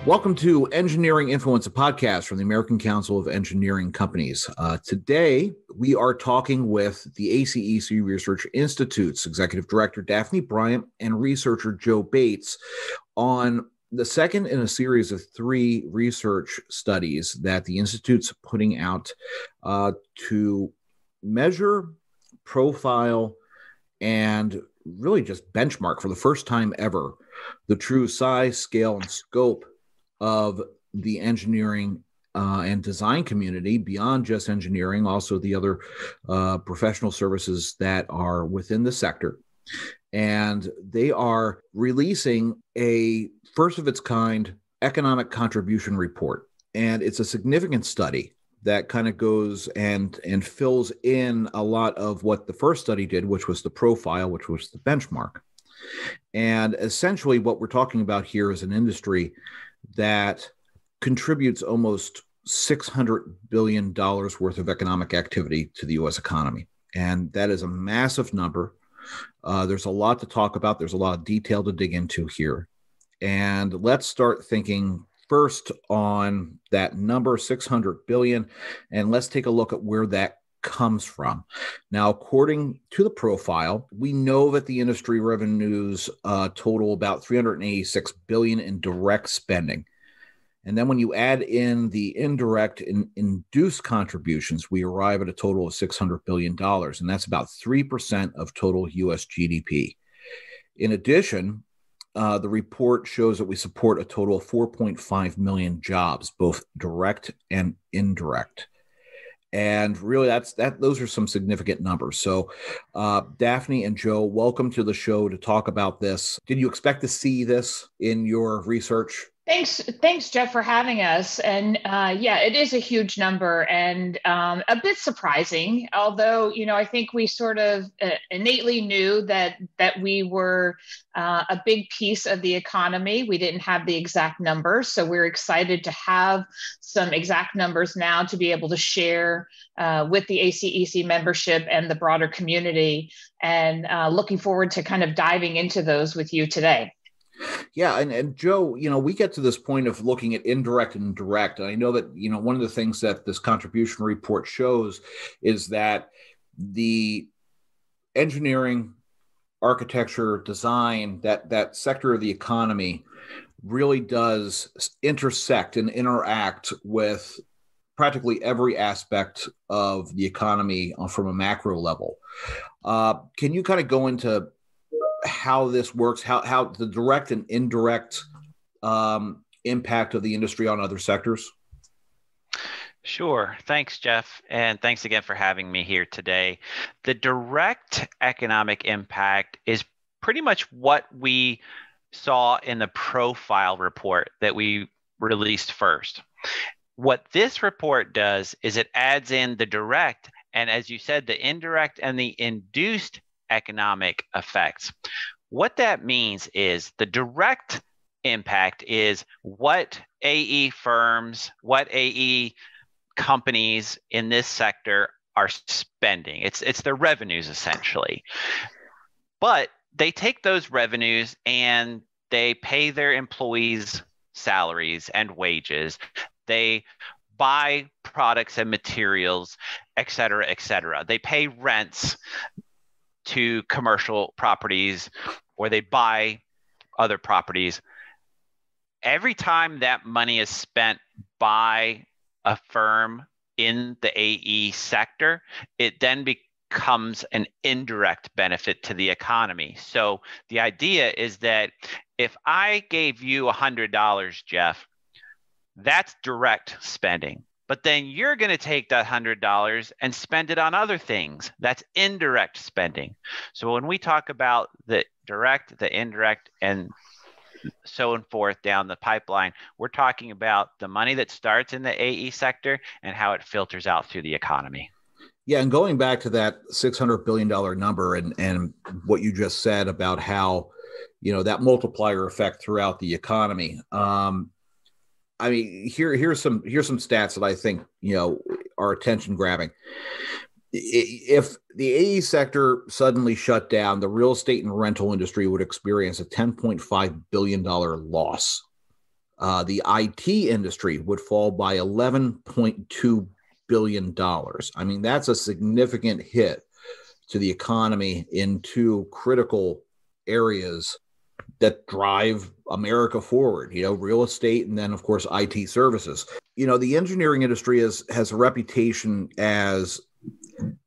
Welcome to Engineering Influence, a podcast from the American Council of Engineering Companies. Today, we are talking with the ACEC Research Institute's Executive Director, Daphne Bryant, and researcher Joe Bates on the second in a series of 3 research studies that the Institute's putting out to measure, profile, and really just benchmark for the first time ever the true size, scale, and scope of the engineering and design community beyond just engineering, also the other professional services that are within the sector. And they are releasing a first of its kind economic contribution report. And it's a significant study that kind of goes and fills in a lot of what the first study did, which was the profile, which was the benchmark. And essentially what we're talking about here is an industry that contributes almost $600 billion worth of economic activity to the U.S. economy. And that is a massive number. There's a lot to talk about. There's a lot of detail to dig into here. And let's start thinking first on that number, 600 billion, and let's take a look at where that comes from. Now, according to the profile, we know that the industry revenues total about 386 billion in direct spending. And then when you add in the indirect induced contributions, we arrive at a total of $600 billion, and that's about 3% of total U.S. GDP. In addition, the report shows that we support a total of 4.5 million jobs, both direct and indirect. And really, those are some significant numbers. So, Daphne and Joe, welcome to the show to talk about this. Did you expect to see this in your research? Thanks, Jeff, for having us. And it is a huge number and a bit surprising. Although, I think we sort of innately knew that we were a big piece of the economy. We didn't have the exact numbers, so we're excited to have some exact numbers now to be able to share with the ACEC membership and the broader community. And looking forward to kind of diving into those with you today. Yeah. And Joe, we get to this point of looking at indirect and direct. And I know that, one of the things that this contribution report shows is that the engineering, architecture, design, that sector of the economy really does intersect and interact with practically every aspect of the economy from a macro level. Can you kind of go into how this works, how the direct and indirect impact of the industry on other sectors? Sure. Thanks, Jeff. And thanks again for having me here today. The direct economic impact is pretty much what we saw in the profile report that we released first. What this report does is it adds in the direct, and as you said, the indirect and the induced economic effects. What that means is the direct impact is what AE firms, what AE companies in this sector are spending. It's their revenues essentially. But they take those revenues and they pay their employees salaries and wages. They buy products and materials, et cetera, et cetera. They pay rents to commercial properties, or they buy other properties. Every time that money is spent by a firm in the AE sector, it then becomes an indirect benefit to the economy. So the idea is that if I gave you $100, Jeff, that's direct spending. But then you're going to take that $100 and spend it on other things. That's indirect spending. So when we talk about the direct, the indirect, and so on forth down the pipeline, we're talking about the money that starts in the AE sector and how it filters out through the economy. Yeah, and going back to that $600 billion number and what you just said about how, that multiplier effect throughout the economy. I mean, here's some stats that I think, are attention grabbing. If the AE sector suddenly shut down, the real estate and rental industry would experience a $10.5 billion loss The IT industry would fall by $11.2 billion. I mean, that's a significant hit to the economy in two critical areas that drive America forward, real estate and then, of course, IT services. The engineering industry has a reputation as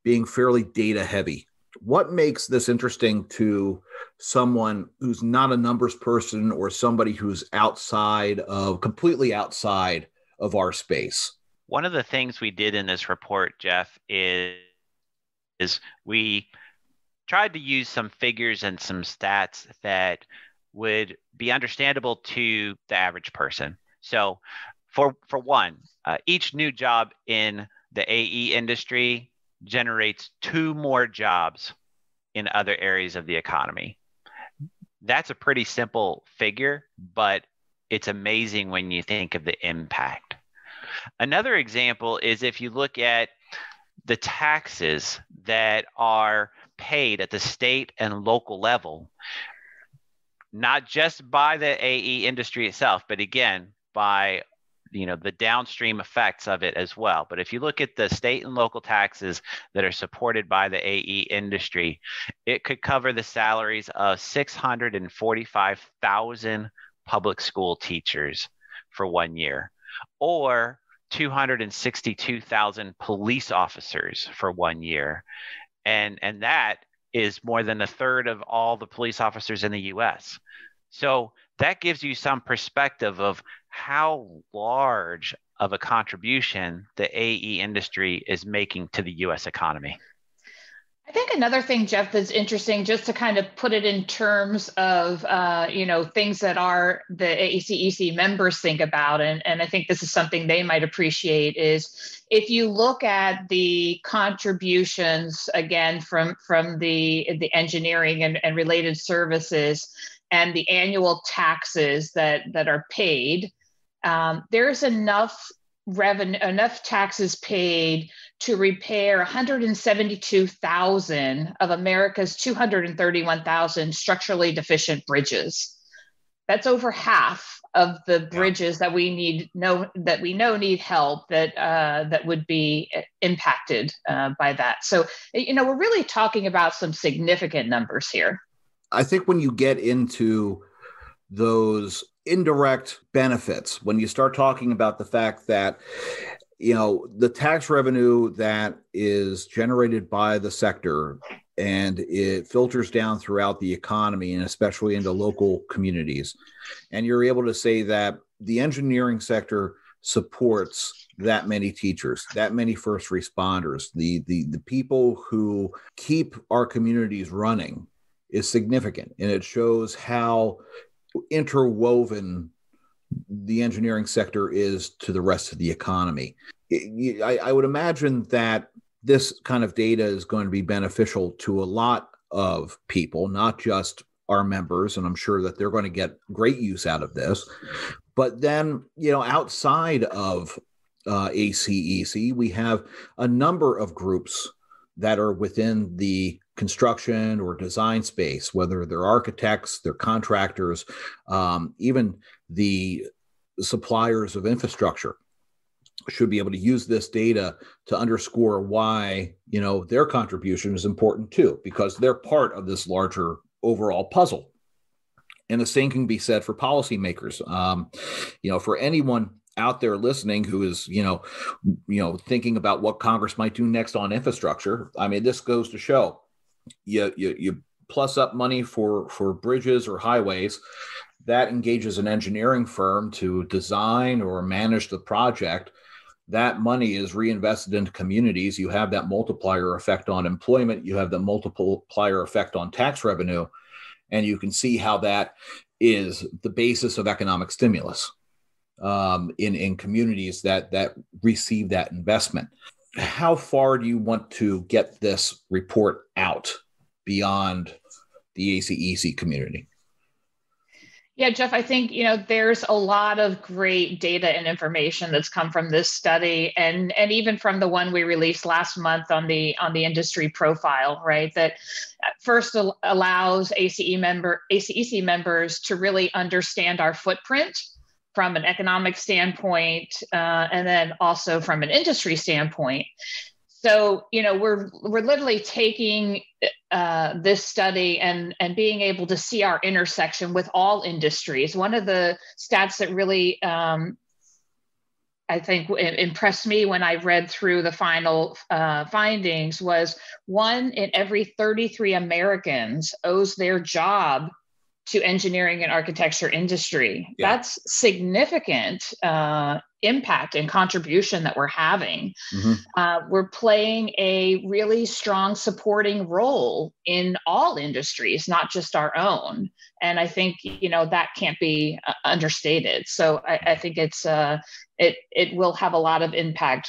being fairly data heavy. What makes this interesting to someone who's not a numbers person or somebody who's completely outside of our space? One of the things we did in this report, Jeff, is we tried to use some figures and some stats that would be understandable to the average person. So for one, each new job in the AE industry generates 2 more jobs in other areas of the economy. That's a pretty simple figure, but it's amazing when you think of the impact. Another example is if you look at the taxes that are paid at the state and local level, not just by the AE industry itself, but again, by the downstream effects of it as well. But if you look at the state and local taxes that are supported by the AE industry, it could cover the salaries of 645,000 public school teachers for 1 year, or 262,000 police officers for 1 year. And that is more than a third of all the police officers in the US. So that gives you some perspective of how large of a contribution the AE industry is making to the US economy. I think another thing, Jeff, that's interesting, just to kind of put it in terms of, things that the ACEC members think about, and I think this is something they might appreciate, is if you look at the contributions, again, from the engineering and related services and the annual taxes that are paid, there's enough taxes paid to repair 172,000 of America's 231,000 structurally deficient bridges. That's over half of the bridges that we know need help that would be impacted by that. So, we're really talking about some significant numbers here. I think when you get into those indirect benefits, when you start talking about the fact that the tax revenue that is generated by the sector and it filters down throughout the economy and especially into local communities, and you're able to say that the engineering sector supports that many teachers, that many first responders, the people who keep our communities running, is significant. And it shows how interwoven the engineering sector is to the rest of the economy. I would imagine that this kind of data is going to be beneficial to a lot of people, not just our members, and I'm sure that they're going to get great use out of this. But then, outside of ACEC, we have a number of groups that are within the construction or design space, whether they're architects, they're contractors, even the suppliers of infrastructure should be able to use this data to underscore why, their contribution is important too, because they're part of this larger overall puzzle. And the same can be said for policymakers. For anyone out there listening who is, thinking about what Congress might do next on infrastructure, I mean, this goes to show you plus up money for bridges or highways. That engages an engineering firm to design or manage the project. That money is reinvested into communities. You have that multiplier effect on employment. You have the multiplier effect on tax revenue. And you can see how that is the basis of economic stimulus in communities that receive that investment. How far do you want to get this report out beyond the ACEC community? Yeah, Jeff, I think, there's a lot of great data and information that's come from this study and even from the one we released last month on the industry profile, right? That first allows ACEC members to really understand our footprint from an economic standpoint, and then also from an industry standpoint. So, we're literally taking this study and being able to see our intersection with all industries. One of the stats that really, I think, impressed me when I read through the final findings was 1 in every 33 Americans owes their job to engineering and architecture industry. Yeah. That's significant impact and contribution that we're having. Mm-hmm. We're playing a really strong supporting role in all industries, not just our own. And I think, that can't be understated. So I think it will have a lot of impact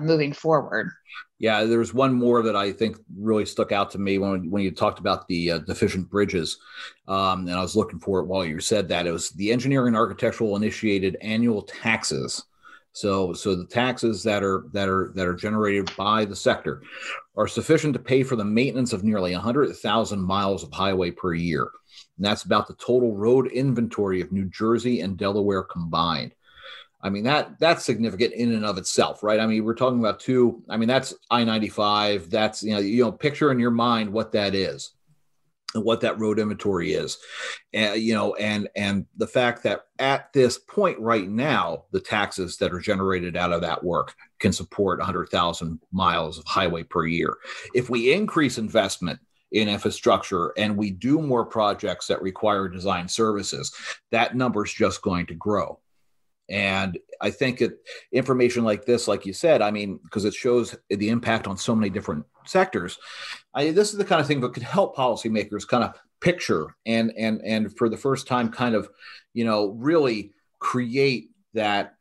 moving forward. Yeah, there's one more that I think really stuck out to me when you talked about the deficient bridges, and I was looking for it while you said that. It was the engineering and architectural initiated annual taxes. So the taxes that are generated by the sector are sufficient to pay for the maintenance of nearly 100,000 miles of highway per year, and that's about the total road inventory of New Jersey and Delaware combined. I mean, that's significant in and of itself, right? I mean, we're talking about that's I-95. That's, picture in your mind what that is and what that road inventory is. And the fact that at this point right now, the taxes that are generated out of that work can support 100,000 miles of highway per year. If we increase investment in infrastructure and we do more projects that require design services, that number is just going to grow. And I think information like this, like you said, because it shows the impact on so many different sectors, this is the kind of thing that could help policymakers kind of picture and for the first time kind of, really create that,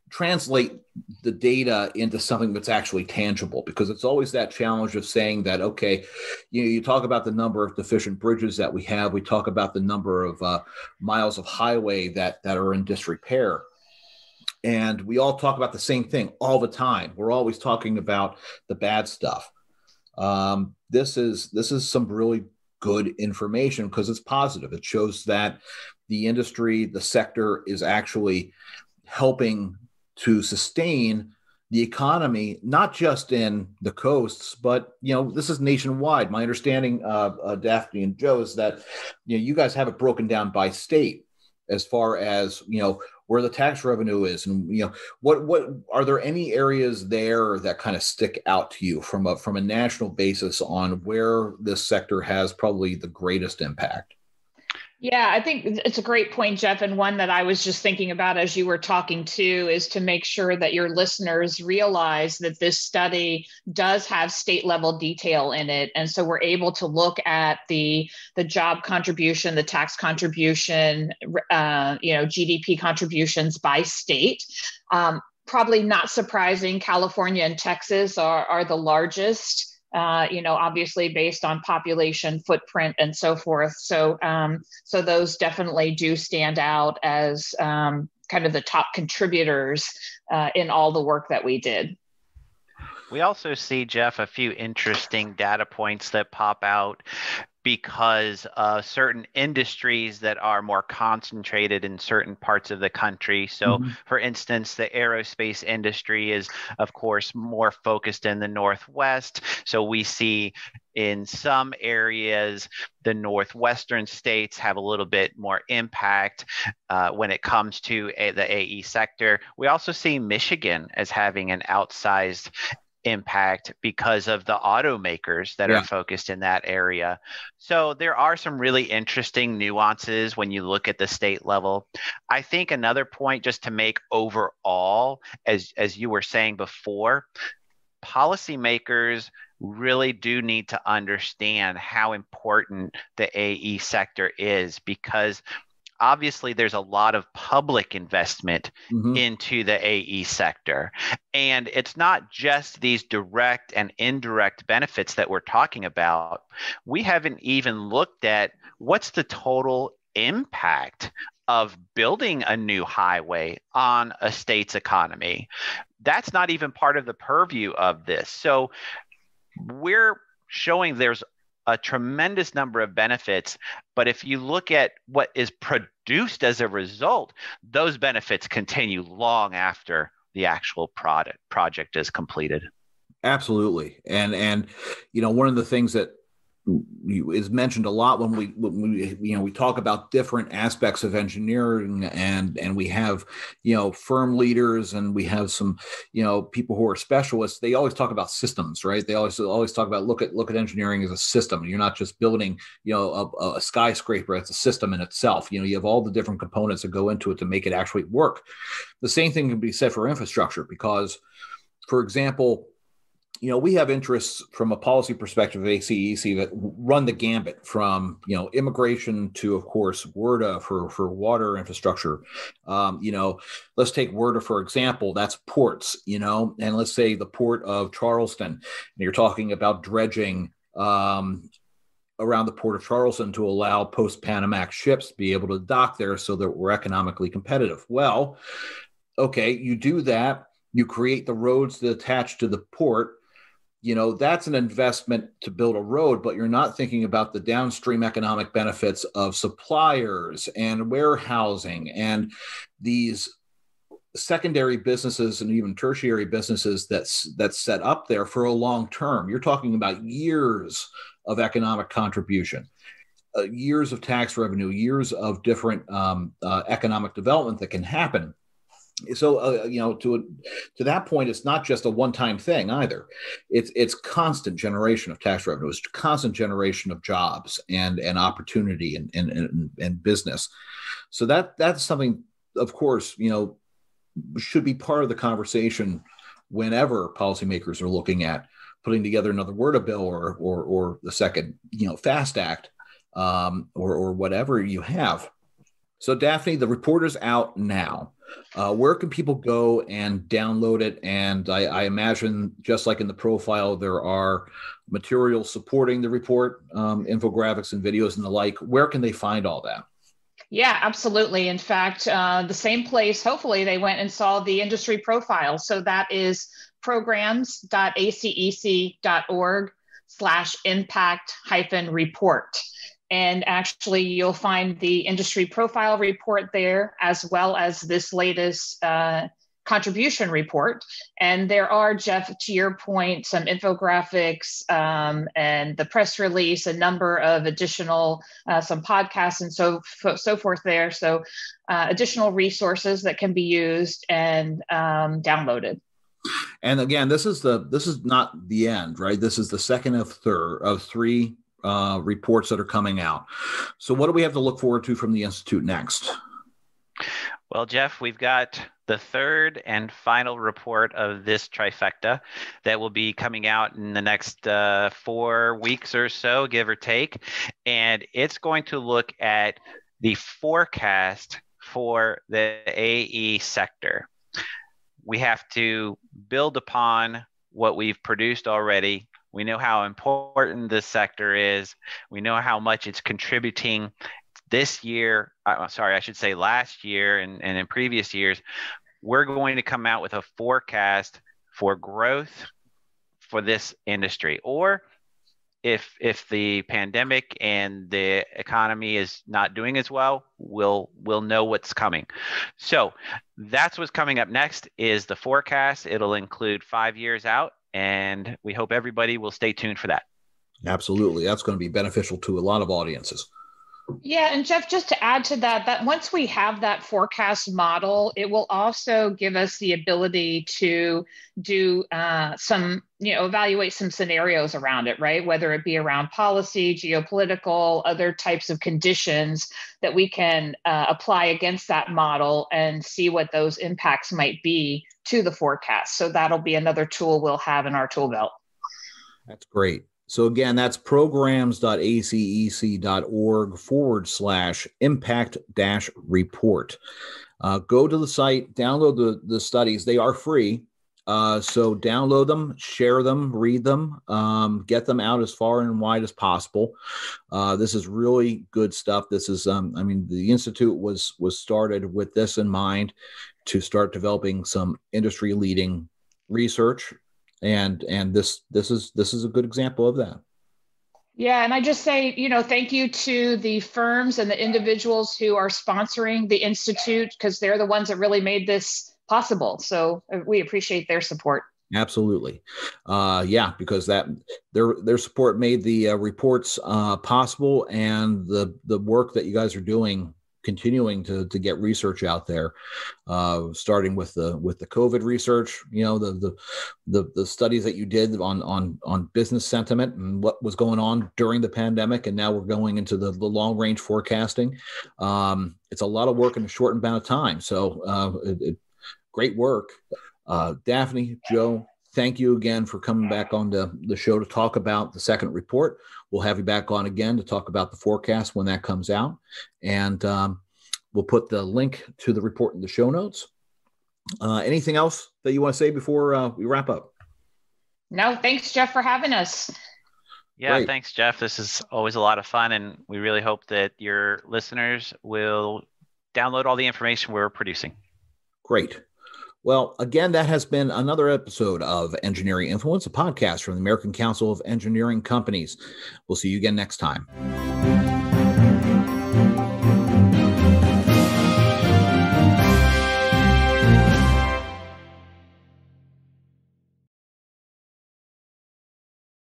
translate the data into something that's actually tangible, because it's always that challenge of saying that, okay, you talk about the number of deficient bridges that we have. We talk about the number of miles of highway that are in disrepair. And we all talk about the same thing all the time. We're always talking about the bad stuff. This is some really good information because it's positive. It shows that the industry, the sector is actually helping to sustain the economy, not just in the coasts, but, this is nationwide. My understanding, Daphne and Joe, is that, you guys have it broken down by state as far as, where the tax revenue is. And, what are there any areas there that kind of stick out to you from a national basis on where this sector has probably the greatest impact? Yeah, I think it's a great point, Jeff. And one that I was just thinking about as you were talking too, is to make sure that your listeners realize that this study does have state level detail in it. And so we're able to look at the job contribution, the tax contribution, GDP contributions by state. Probably not surprising, California and Texas are the largest. Obviously based on population footprint and so forth. So those definitely do stand out as kind of the top contributors in all the work that we did. We also see, Jeff, a few interesting data points that pop out because of certain industries that are more concentrated in certain parts of the country. So, for instance, the aerospace industry is, of course, more focused in the Northwest. So we see in some areas, the Northwestern states have a little bit more impact when it comes to the AE sector. We also see Michigan as having an outsized impact because of the automakers that are focused in that area. So there are some really interesting nuances when you look at the state level. I think another point just to make overall, as you were saying before, policymakers really do need to understand how important the AE sector is, because obviously there's a lot of public investment into the AE sector. And it's not just these direct and indirect benefits that we're talking about. We haven't even looked at what's the total impact of building a new highway on a state's economy. That's not even part of the purview of this. So we're showing there's a tremendous number of benefits. But if you look at what is produced as a result, those benefits continue long after the actual project is completed. Absolutely. And one of the things that is mentioned a lot when we talk about different aspects of engineering, and we have firm leaders, and we have some people who are specialists. They always talk about systems, right? They always talk about look at engineering as a system. You're not just building a skyscraper. It's a system in itself. You have all the different components that go into it to make it actually work. The same thing can be said for infrastructure, because, for example, we have interests from a policy perspective of ACEC that run the gambit from, immigration to, of course, WRDA for water infrastructure. Let's take WRDA, for example. That's ports, and let's say the port of Charleston. And you're talking about dredging around the port of Charleston to allow post-Panamax ships to be able to dock there so that we're economically competitive. Well, okay, you do that. You create the roads that attach to the port. That's an investment to build a road, but you're not thinking about the downstream economic benefits of suppliers and warehousing and these secondary businesses and even tertiary businesses that's set up there for a long term. You're talking about years of economic contribution, years of tax revenue, years of different economic development that can happen. So, to that point, it's not just a one-time thing either. It's constant generation of tax revenue. It's constant generation of jobs and opportunity and business. So that's something, of course, should be part of the conversation whenever policymakers are looking at putting together another WRDA bill or the second, FAST Act, or whatever you have. So, Daphne, the report is out now. Where can people go and download it? And I imagine, just like in the profile, there are materials supporting the report, infographics and videos and the like. Where can they find all that? Yeah, absolutely. In fact, the same place, hopefully, they went and saw the industry profile. So that is programs.acec.org/impact-report. And actually, you'll find the industry profile report there, as well as this latest contribution report. And there are, Jeff, to your point, some infographics and the press release, a number of additional, some podcasts and so forth there. So additional resources that can be used and downloaded. And again, this is not the end, right? This is the second of three reports that are coming out. So what do we have to look forward to from the Institute next? Well, Jeff, we've got the third and final report of this trifecta that will be coming out in the next 4 weeks or so, give or take. And it's going to look at the forecast for the AE sector. We have to build upon what we've produced already. We know how important this sector is. We know how much it's contributing this year. I should say last year and in previous years. We're going to come out with a forecast for growth for this industry. Or if the pandemic and the economy is not doing as well, we'll know what's coming. So that's what's coming up next is the forecast. It'll include 5 years out. And we hope everybody will stay tuned for that. Absolutely. That's going to be beneficial to a lot of audiences. Yeah, and Jeff, just to add to that once we have that forecast model, it will also give us the ability to do evaluate some scenarios around it, right? Whether it be around policy, geopolitical, other types of conditions that we can apply against that model and see what those impacts might be to the forecast. So that'll be another tool we'll have in our tool belt. That's great. So again, that's programs.acec.org/impact-report. Go to the site, download the studies. They are free. So download them, share them, read them, get them out as far and wide as possible. This is really good stuff. This is, the Institute was started with this in mind to start developing some industry leading research. And this is a good example of that. Yeah, and I just say, thank you to the firms and the individuals who are sponsoring the Institute, because they're the ones that really made this possible. So we appreciate their support. Absolutely. Because their support made the reports possible, and the work that you guys are doing, continuing to get research out there, starting with the COVID research, the studies that you did on business sentiment and what was going on during the pandemic, and now we're going into the long range forecasting. It's a lot of work in a short amount of time. So great work. Daphne, Joe, thank you again for coming back on the show to talk about the second report. We'll have you back on again to talk about the forecast when that comes out. And we'll put the link to the report in the show notes. Anything else that you want to say before we wrap up? No, thanks, Jeff, for having us. Yeah, Great. Thanks, Jeff. This is always a lot of fun, and we really hope that your listeners will download all the information we're producing. Great. Well, again, that has been another episode of Engineering Influence, a podcast from the American Council of Engineering Companies. We'll see you again next time.